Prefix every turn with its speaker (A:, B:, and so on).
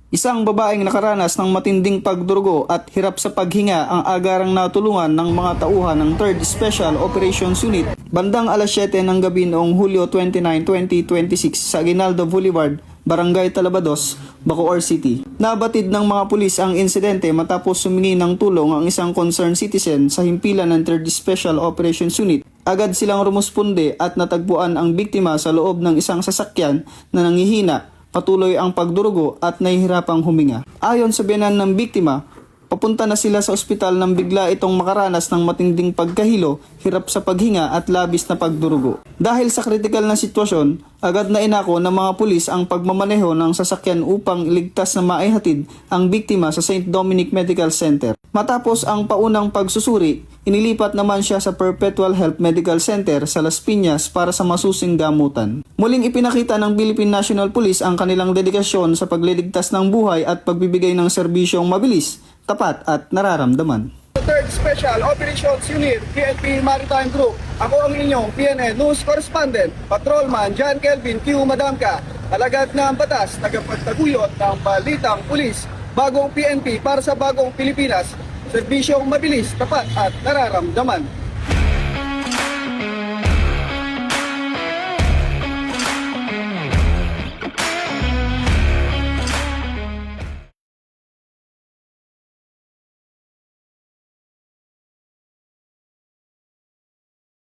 A: Isang babaeng nakaranas ng matinding pagdurugo at hirap sa paghinga ang agarang natulungan ng mga tauhan ng 3rd Special Operations Unit bandang alas 7 ng gabi noong Hulyo 29, 2026 sa Aguinaldo Boulevard, Barangay Talabados, Bacoor City. Nabatid ng mga pulis ang insidente matapos humingi ng tulong ang isang concerned citizen sa himpilan ng 3rd Special Operations Unit. Agad silang rumusponde at natagpuan ang biktima sa loob ng isang sasakyan na nangihina, patuloy ang pagdurugo at nahihirapang huminga. Ayon sa biyanan ng biktima, papunta na sila sa ospital nang bigla itong makaranas ng matinding pagkahilo, hirap sa paghinga at labis na pagdurugo. Dahil sa kritikal na sitwasyon, agad na inako ng mga pulis ang pagmamaneho ng sasakyan upang iligtas na maihatid ang biktima sa St. Dominic Medical Center. Matapos ang paunang pagsusuri, inilipat naman siya sa Perpetual Health Medical Center sa Las Piñas para sa masusing gamutan. Muling ipinakita ng Philippine National Police ang kanilang dedikasyon sa pagliligtas ng buhay at pagbibigay ng serbisyong mabilis, tapat at nararamdaman.
B: 3rd Special Operations Unit, PNP Maritime Group. Ako ang inyong PNN News Correspondent, Patrolman John Kelvin Q. Madamka, alagad ng batas, tagapagtaguyod ng balitang pulis, bagong PNP para sa bagong Pilipinas, serbisyong mabilis, tapat at nararamdaman.